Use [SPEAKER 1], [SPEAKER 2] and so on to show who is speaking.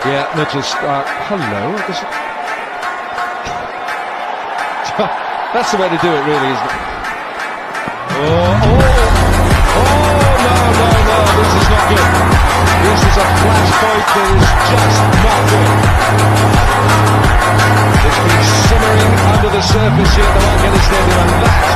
[SPEAKER 1] Yeah, they're just, hello. That's the way to do it, really, isn't it? No, this is not good. This is a flashpoint that is just not good. It's been simmering under the surface here at the Wankhede Stadium, and that